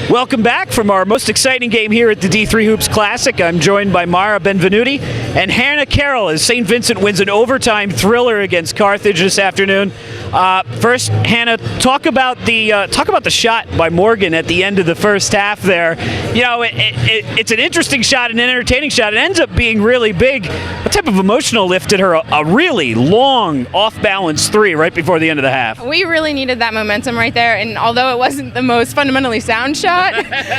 Welcome back from our most exciting game here at the D3 Hoops Classic. I'm joined by Mara Benvenuti and Hannah Carroll as St. Vincent wins an overtime thriller against Carthage this afternoon. First, Hannah, talk about the shot by Morgan at the end of the first half there. You know, it's an interesting shot, an entertaining shot. It ends up being really big. What type of emotional lift did her a really long off-balance three right before the end of the half? We really needed that momentum right there, and although it wasn't the most fundamentally sound shot,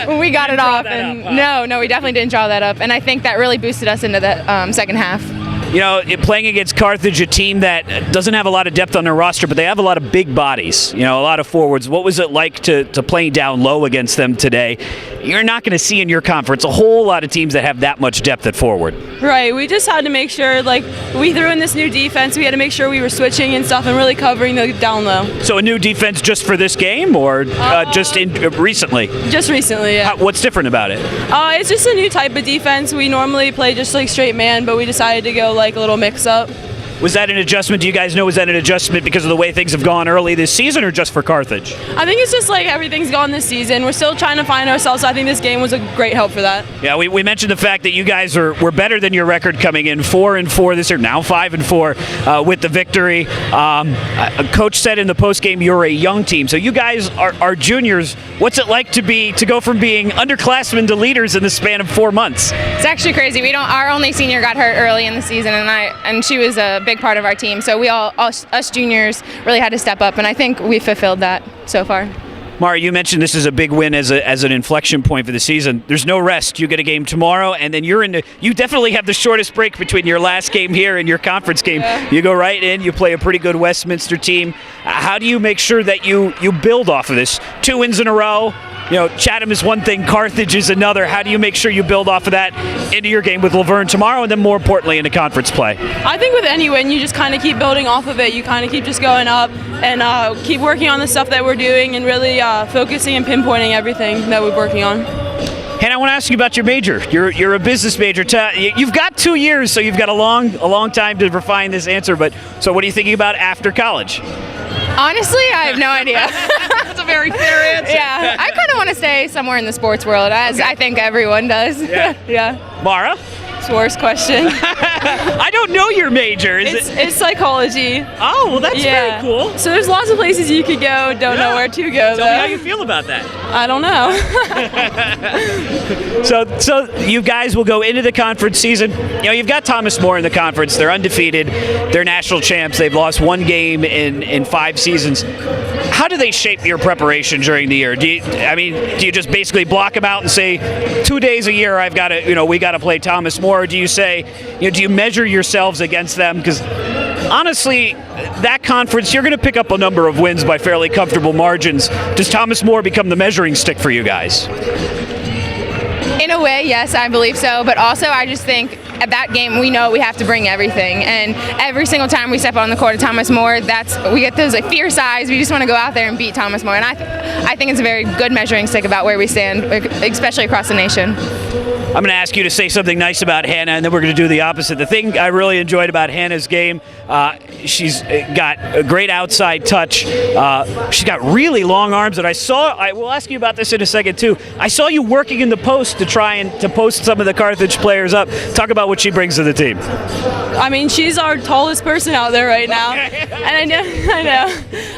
we got it off. And no, we definitely didn't draw that up, and I think that really boosted us into the second half. You know, playing against Carthage, a team that doesn't have a lot of depth on their roster, but they have a lot of big bodies, you know, a lot of forwards. What was it like to play down low against them today? You're not going to see in your conference a whole lot of teams that have that much depth at forward. Right. We just had to make sure, like, we threw in this new defense. We had to make sure we were switching and stuff and really covering the down low. So a new defense just for this game or recently? Just recently, yeah. What's different about it? It's just a new type of defense. We normally play just like straight man, but we decided to go like a little mix-up. Was that an adjustment? Do you guys know, was that an adjustment because of the way things have gone early this season or just for Carthage? I think it's just like everything's gone this season. We're still trying to find ourselves, so I think this game was a great help for that. Yeah, we mentioned the fact that you guys were better than your record coming in, 4-4 this year, now 5-4 with the victory. A coach said in the postgame you're a young team, so you guys are juniors. What's it like to go from being underclassmen to leaders in the span of 4 months? It's actually crazy. Our only senior got hurt early in the season, and she was a big part of our team. So we us juniors really had to step up, and I think we fulfilled that so far. Mara, you mentioned this is a big win as an inflection point for the season. There's no rest. You get a game tomorrow, and then you definitely have the shortest break between your last game here and your conference game. Yeah. You go right in, you play a pretty good Westminster team. How do you make sure that you build off of this? 2 wins in a row. You know, Chatham is one thing, Carthage is another. How do you make sure you build off of that into your game with Laverne tomorrow, and then more importantly into conference play? I think with any win, you just kind of keep building off of it. You kind of keep just going up and keep working on the stuff that we're doing and really focusing and pinpointing everything that we're working on. Hannah, I want to ask you about your major. You're a business major. You've got 2 years, so you've got a long time to refine this answer. But so, what are you thinking about after college? Honestly, I have no idea. That's a very fair answer. Yeah, I kind of want to stay somewhere in the sports world, as I think everyone does. Yeah. Yeah. Mara? It's the worst question. I don't know your major. It's psychology. Oh, well, that's very cool. So there's lots of places you could go. Don't know where to go. Tell me how you feel about that. I don't know. So you guys will go into the conference season. You know, you've got Thomas More in the conference. They're undefeated. They're national champs. They've lost 1 game in 5 seasons. How do they shape your preparation during the year? Do you just basically block them out and say 2 days a year we got to play Thomas More? Or do you say, do you measure yourselves against them? Because honestly, that conference, you're going to pick up a number of wins by fairly comfortable margins. Does Thomas More become the measuring stick for you guys? In a way, yes, I believe so. But also, I just think at that game, we know we have to bring everything. And every single time we step on the court at Thomas More, we get those like fierce eyes. We just want to go out there and beat Thomas More. And I think it's a very good measuring stick about where we stand, especially across the nation. I'm going to ask you to say something nice about Hannah, and then we're going to do the opposite. The thing I really enjoyed about Hannah's game, she's got a great outside touch. She's got really long arms that I will ask you about this in a second, too. I saw you working in the post to try and to post some of the Carthage players up. Talk about what she brings to the team. I mean, she's our tallest person out there right now. And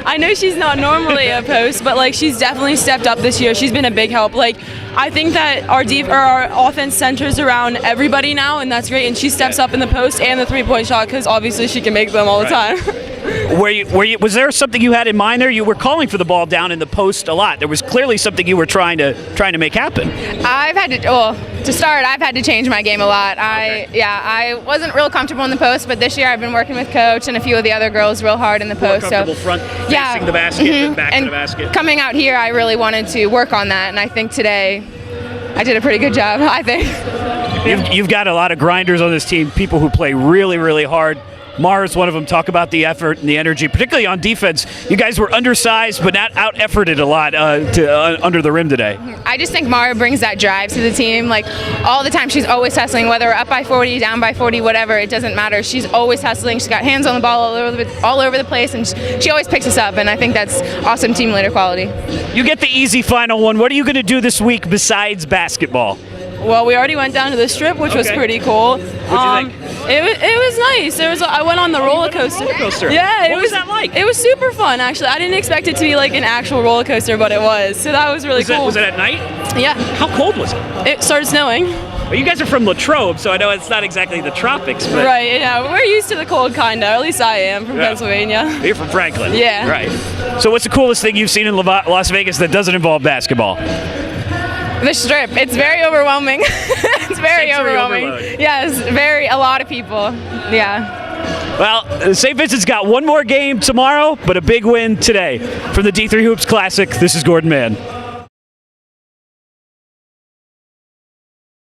I know she's not normally a post, but like she's definitely stepped up this year. She's been a big help. Like, I think that our offense centers around everybody now, and that's great. And she steps up in the post and the 3-point shot because obviously she can make them all the time. Was there something you had in mind there? You were calling for the ball down in the post a lot. There was clearly something you were trying to make happen. I've had to change my game a lot. I wasn't real comfortable in the post, but this year I've been working with Coach and a few of the other girls real hard in the post. More comfortable front facing the basket and back to the basket. Coming out here, I really wanted to work on that, and I think today I did a pretty good job, I think. You've got a lot of grinders on this team, people who play really, really hard. Mara's one of them. Talk about the effort and the energy, particularly on defense. You guys were undersized, but not out-efforted a lot under the rim today. I just think Mara brings that drive to the team. Like, all the time, she's always hustling, whether we're up by 40, down by 40, whatever, it doesn't matter. She's always hustling. She's got hands on the ball all over the place, and she always picks us up, and I think that's awesome team leader quality. You get the easy final one. What are you going to do this week besides basketball? Well, we already went down to the Strip, which was pretty cool. What'd you think? It was nice. I went on the roller coaster. Roller coaster. Yeah. What was that like? It was super fun, actually. I didn't expect it to be like an actual roller coaster, but it was. So that was really cool. Was it at night? Yeah. How cold was it? It started snowing. Well, you guys are from Latrobe, so I know it's not exactly the tropics, but Right, yeah. We're used to the cold, kind of. Or at least I am from Pennsylvania. You're from Franklin. Yeah. Right. So what's the coolest thing you've seen in Las Vegas that doesn't involve basketball? The Strip. It's very overwhelming. It's very Sensory overwhelming. overload. Yes, a lot of people. Yeah. Well, St. Vincent's got one more game tomorrow, but a big win today. From the D3 Hoops Classic, this is Gordon Mann.